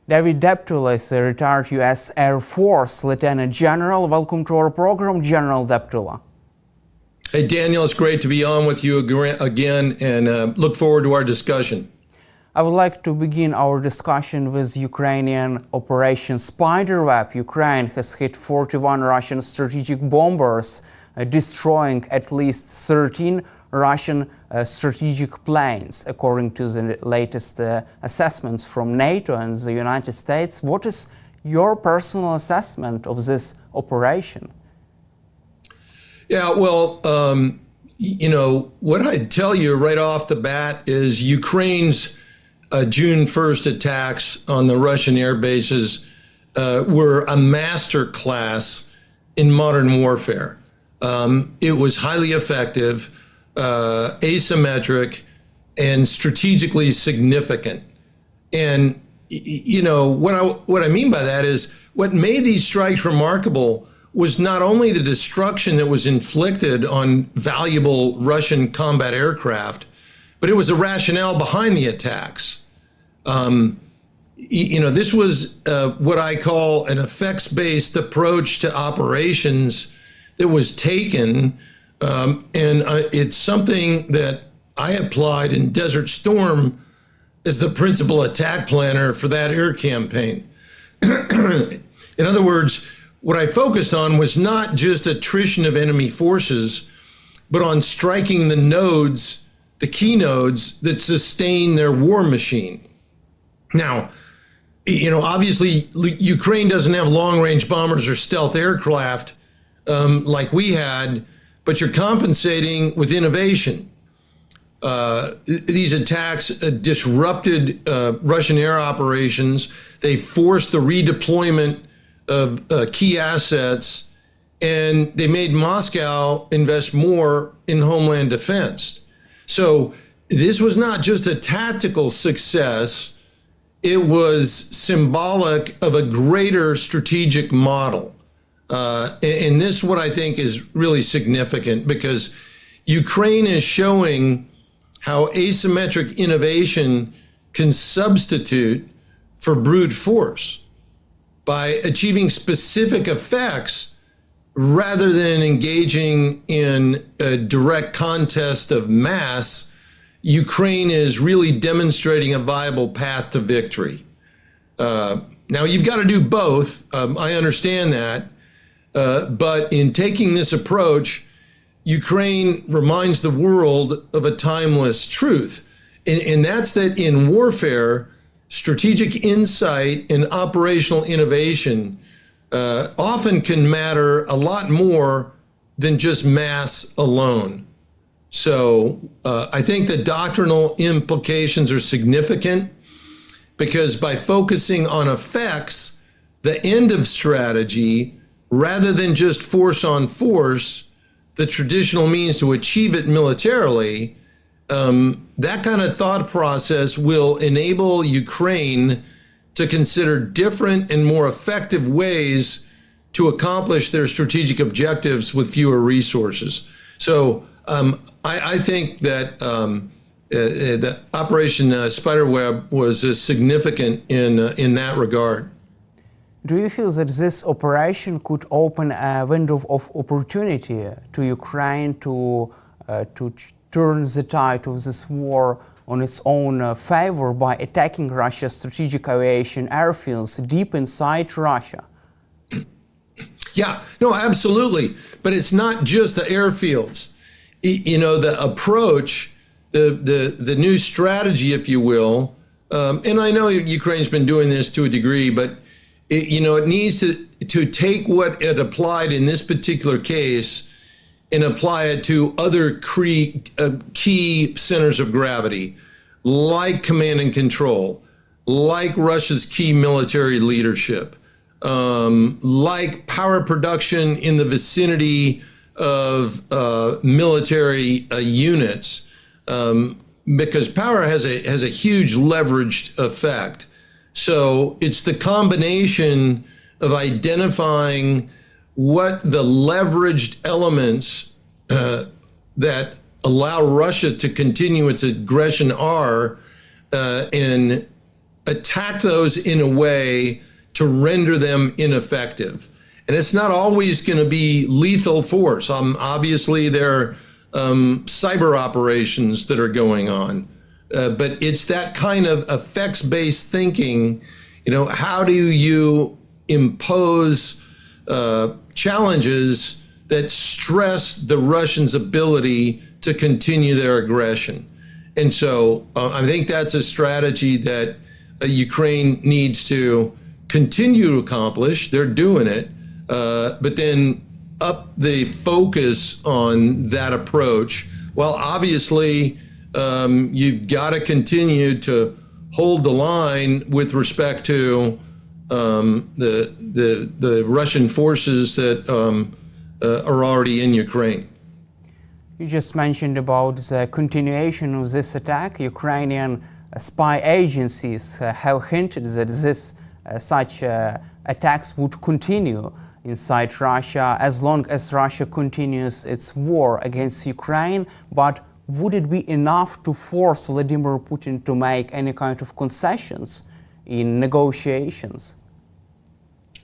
David Deptula is a retired U.S. Air Force Lieutenant General. Welcome to our program, General Deptula. Hey, Daniel, it's great to be on with you again and look forward to our discussion. I would like to begin our discussion with Ukrainian Operation Spiderweb. Ukraine has hit 41 Russian strategic bombers, destroying at least 13 Russian strategic planes, according to the latest assessments from NATO and the United States. What is your personal assessment of this operation? Yeah, well, what I'd tell you right off the bat is Ukraine's June 1st attacks on the Russian air bases were a master class in modern warfare. It was highly effective, asymmetric, and strategically significant. And what I mean by that is what made these strikes remarkable was not only the destruction that was inflicted on valuable Russian combat aircraft, but it was the rationale behind the attacks. This was what I call an effects-based approach to operations that was taken, and it's something that I applied in Desert Storm as the principal attack planner for that air campaign. In other words, what I focused on was not just attrition of enemy forces, but on striking the nodes, the key nodes that sustain their war machine. Now, obviously Ukraine doesn't have long-range bombers or stealth aircraft like we had, but you're compensating with innovation. These attacks disrupted Russian air operations. They forced the redeployment of key assets, and they made Moscow invest more in homeland defense. So this was not just a tactical success, it was symbolic of a greater strategic model. And this, what I think is really significant, because Ukraine is showing how asymmetric innovation can substitute for brute force by achieving specific effects rather than engaging in a direct contest of mass. Ukraine is really demonstrating a viable path to victory. Now, you've got to do both. I understand that. But in taking this approach, Ukraine reminds the world of a timeless truth. And that's that in warfare, strategic insight and operational innovation often can matter a lot more than just mass alone. So I think the doctrinal implications are significant, because by focusing on effects, the end of strategy, rather than just force on force, the traditional means to achieve it militarily, that kind of thought process will enable Ukraine to consider different and more effective ways to accomplish their strategic objectives with fewer resources. So I think that the Operation Spiderweb was significant in that regard. Do you feel that this operation could open a window of opportunity to Ukraine to turn the tide of this war on its own favor by attacking Russia's strategic aviation airfields deep inside Russia? Yeah, no, absolutely. But it's not just the airfields. The approach, the new strategy, if you will, and I know Ukraine's been doing this to a degree, but it needs to take what it applied in this particular case and apply it to other key centers of gravity, like command and control, like Russia's key military leadership, like power production in the vicinity of military units, because power has a huge leveraged effect. So it's the combination of identifying what the leveraged elements that allow Russia to continue its aggression are, and attack those in a way to render them ineffective. And it's not always going to be lethal force. Obviously, there are cyber operations that are going on. But it's that kind of effects-based thinking. How do you impose challenges that stress the Russians' ability to continue their aggression? And so I think that's a strategy that Ukraine needs to continue to accomplish. They're doing it, but then up the focus on that approach. Well, obviously, you've got to continue to hold the line with respect to the Russian forces that are already in Ukraine. You just mentioned about the continuation of this attack. Ukrainian spy agencies have hinted that such attacks would continue inside Russia as long as Russia continues its war against Ukraine. But would it be enough to force Vladimir Putin to make any kind of concessions in negotiations?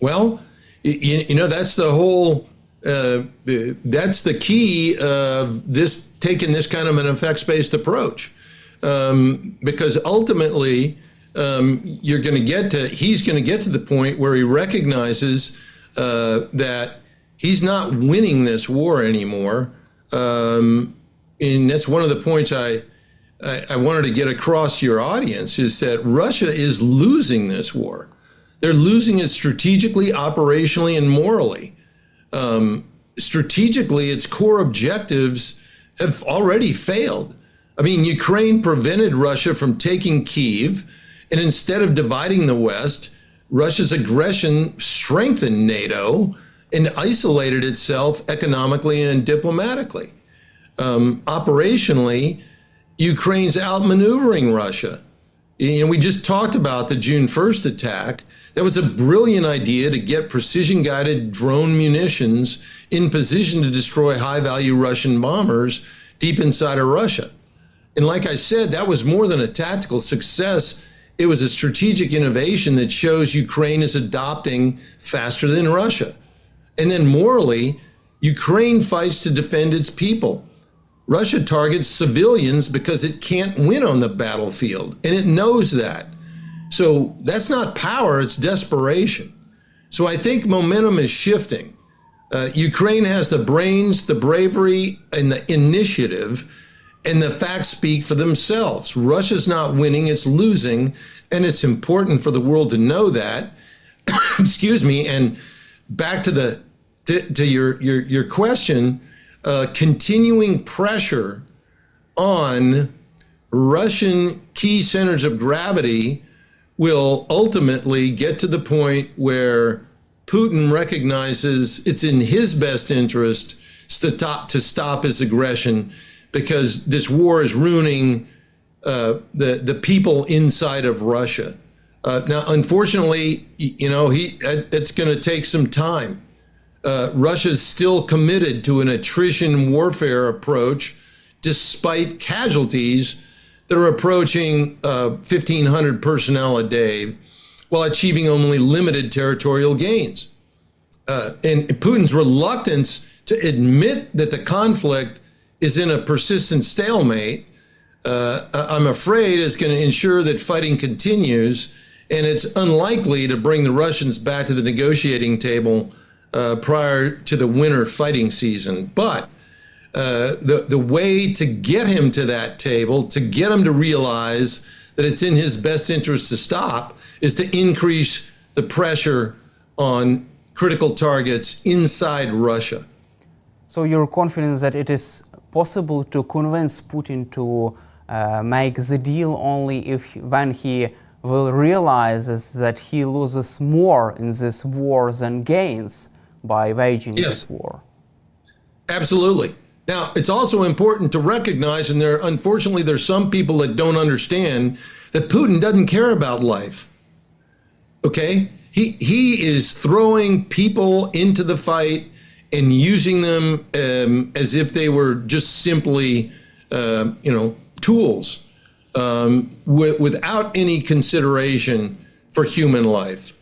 Well, that's the whole, that's the key of taking this kind of an effects-based approach. Because ultimately, he's going to get to the point where he recognizes that he's not winning this war anymore. And that's one of the points I wanted to get across to your audience, is that Russia is losing this war. They're losing it strategically, operationally, and morally. Strategically, its core objectives have already failed. I mean, Ukraine prevented Russia from taking Kyiv, and instead of dividing the West, Russia's aggression strengthened NATO and isolated itself economically and diplomatically. Operationally, Ukraine's outmaneuvering Russia. We just talked about the June 1st attack. That was a brilliant idea to get precision-guided drone munitions in position to destroy high-value Russian bombers deep inside of Russia. And like I said, that was more than a tactical success. It was a strategic innovation that shows Ukraine is adopting faster than Russia. And then morally, Ukraine fights to defend its people. Russia targets civilians because it can't win on the battlefield, and it knows that. So that's not power, it's desperation. So I think momentum is shifting. Ukraine has the brains, the bravery, and the initiative, and the facts speak for themselves. Russia's not winning, it's losing, and it's important for the world to know that. Excuse me, and back to your question, continuing pressure on Russian key centers of gravity will ultimately get to the point where Putin recognizes it's in his best interest to stop his aggression, because this war is ruining the people inside of Russia. Now, unfortunately, it's going to take some time. Russia's still committed to an attrition warfare approach, despite casualties that are approaching 1,500 personnel a day, while achieving only limited territorial gains. And Putin's reluctance to admit that the conflict is in a persistent stalemate, I'm afraid is going to ensure that fighting continues, and it's unlikely to bring the Russians back to the negotiating table prior to the winter fighting season. But the way to get him to that table, to get him to realize that it's in his best interest to stop, is to increase the pressure on critical targets inside Russia. So you're confident that it is possible to convince Putin to make the deal only when he will realize that he loses more in this war than gains by waging this war? Absolutely. Now, it's also important to recognize, and unfortunately there's some people that don't understand, that Putin doesn't care about life. Okay? He is throwing people into the fight and using them as if they were just simply, tools. without any consideration for human life.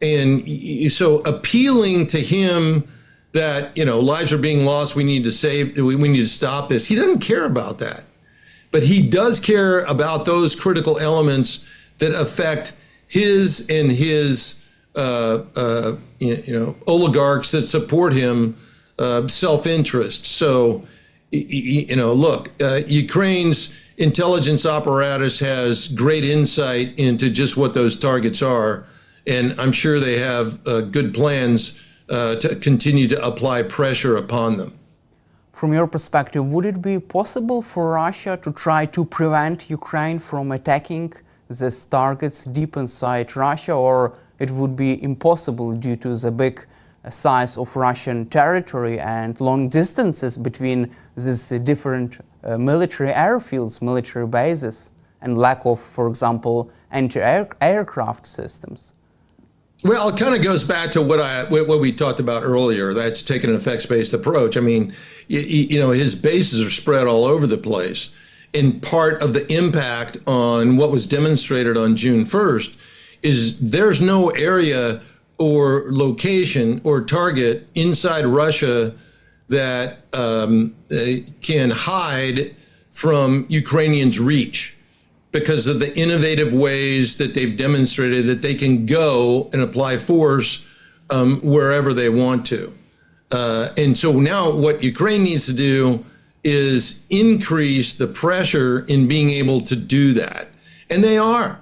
And so appealing to him that, lives are being lost, we need to stop this. He doesn't care about that. But he does care about those critical elements that affect his and his oligarchs that support him self-interest. So, look, Ukraine's intelligence apparatus has great insight into just what those targets are. And I'm sure they have good plans to continue to apply pressure upon them. From your perspective, would it be possible for Russia to try to prevent Ukraine from attacking these targets deep inside Russia, or it would be impossible due to the big size of Russian territory and long distances between these different military airfields, military bases, and lack of, for example, anti-aircraft systems? Well, it kind of goes back to what we talked about earlier. That's taking an effects-based approach. I mean, his bases are spread all over the place. And part of the impact on what was demonstrated on June 1st is there's no area or location or target inside Russia that can hide from Ukrainians' reach, because of the innovative ways that they've demonstrated that they can go and apply force wherever they want to. And so now what Ukraine needs to do is increase the pressure in being able to do that. And they are.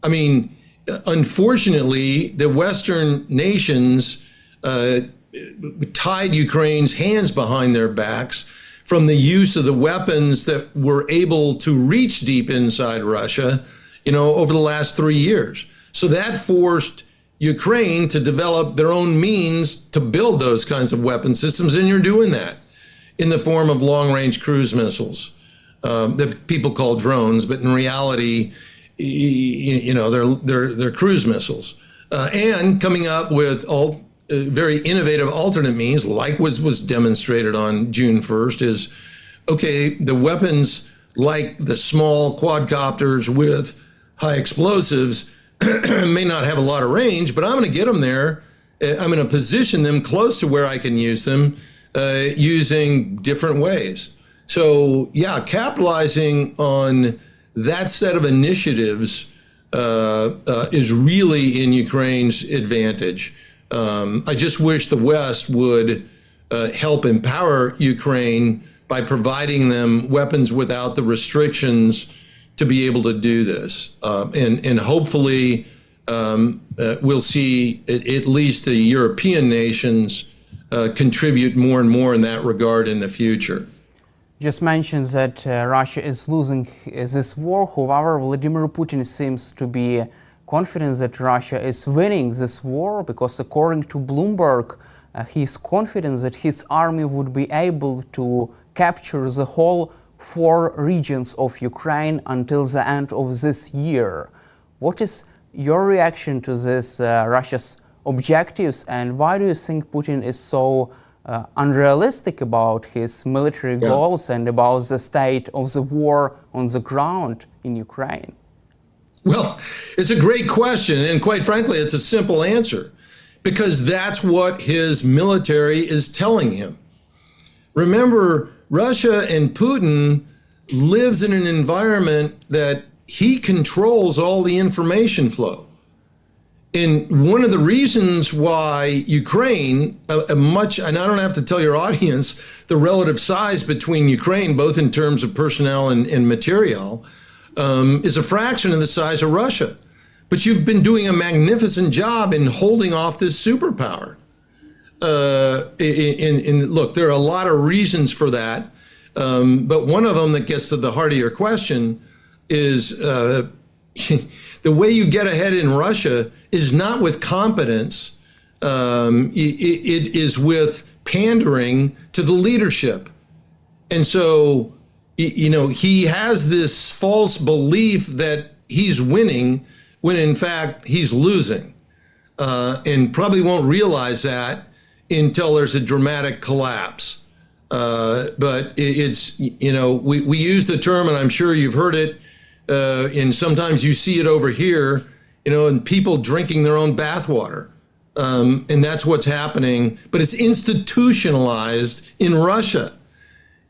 I mean, unfortunately, the Western nations tied Ukraine's hands behind their backs from the use of the weapons that were able to reach deep inside Russia, over the last 3 years. So that forced Ukraine to develop their own means to build those kinds of weapon systems, and you're doing that in the form of long-range cruise missiles that people call drones, but in reality, they're cruise missiles, and coming up with very innovative alternate means, like was demonstrated on June 1st, is, okay, the weapons like the small quadcopters with high explosives may not have a lot of range, but I'm going to get them there. I'm going to position them close to where I can use them using different ways. So, yeah, capitalizing on that set of initiatives is really in Ukraine's advantage. I just wish the West would help empower Ukraine by providing them weapons without the restrictions to be able to do this. And hopefully we'll see at least the European nations contribute more and more in that regard in the future. Just mentioned that Russia is losing this war. However, Vladimir Putin seems to be confident that Russia is winning this war, because according to Bloomberg, he is confident that his army would be able to capture the whole 4 regions of Ukraine until the end of this year. What is your reaction to this Russia's objectives, and why do you think Putin is so unrealistic about his military goals and about the state of the war on the ground in Ukraine? Well, it's a great question, and quite frankly, it's a simple answer, because that's what his military is telling him. Remember, Russia and Putin lives in an environment that he controls all the information flow. And one of the reasons why Ukraine, and I don't have to tell your audience the relative size between Ukraine, both in terms of personnel and material, is a fraction of the size of Russia. But you've been doing a magnificent job in holding off this superpower. Look, there are a lot of reasons for that. But one of them that gets to the heart of your question is the way you get ahead in Russia is not with competence. It is with pandering to the leadership. And so, he has this false belief that he's winning when in fact he's losing, and probably won't realize that until there's a dramatic collapse. But it's, we use the term, and I'm sure you've heard it, and sometimes you see it over here, and people drinking their own bathwater. And that's what's happening, but it's institutionalized in Russia.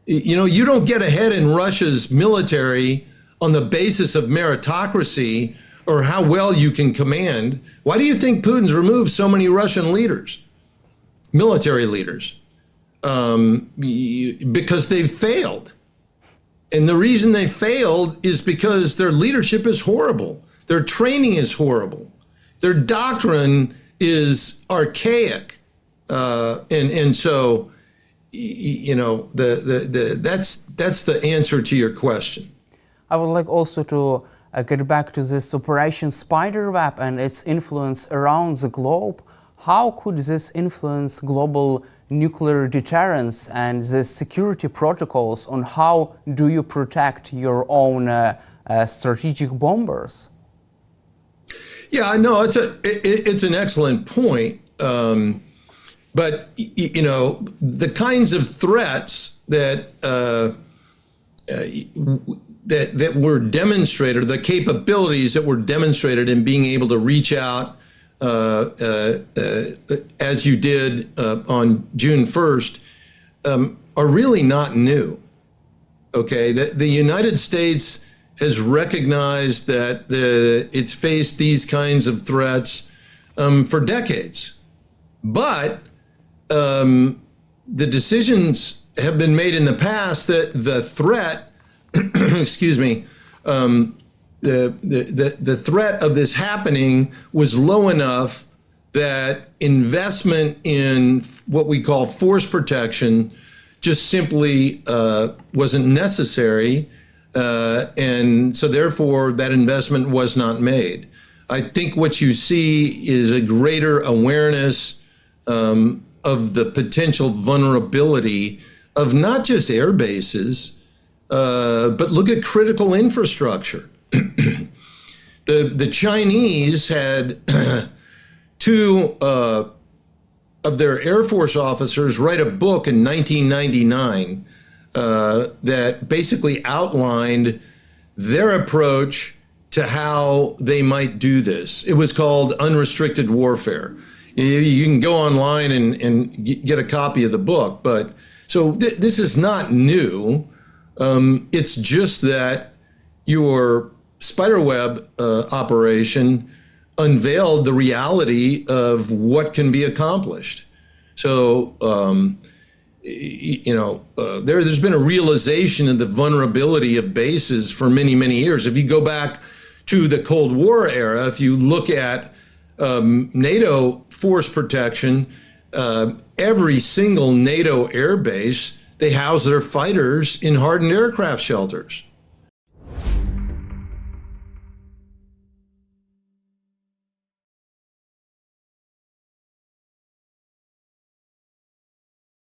You don't get ahead in Russia's military on the basis of meritocracy or how well you can command. Why do you think Putin's removed so many Russian leaders, military leaders? Because they've failed. And the reason they failed is because their leadership is horrible. Their training is horrible. Their doctrine is archaic. And so, that's the answer to your question. I would like also to get back to this Operation Spiderweb and its influence around the globe. How could this influence global nuclear deterrence and the security protocols on how do you protect your own strategic bombers? Yeah, no, it's an excellent point. But the kinds of threats that that were demonstrated, the capabilities that were demonstrated in being able to reach out as you did on June 1st, are really not new. Okay, the United States has recognized that it's faced these kinds of threats for decades, but the decisions have been made in the past that the threat, excuse me, the threat of this happening was low enough that investment in what we call force protection just simply wasn't necessary. And so therefore that investment was not made. I think what you see is a greater awareness of the potential vulnerability of not just air bases, but look at critical infrastructure. The Chinese had two of their Air Force officers write a book in 1999 that basically outlined their approach to how they might do this. It was called Unrestricted Warfare. You can go online and get a copy of the book, but so this is not new. It's just that your Spiderweb operation unveiled the reality of what can be accomplished. So, there's been a realization of the vulnerability of bases for many, many years. If you go back to the Cold War era, if you look at NATO force protection, every single NATO air base, they house their fighters in hardened aircraft shelters.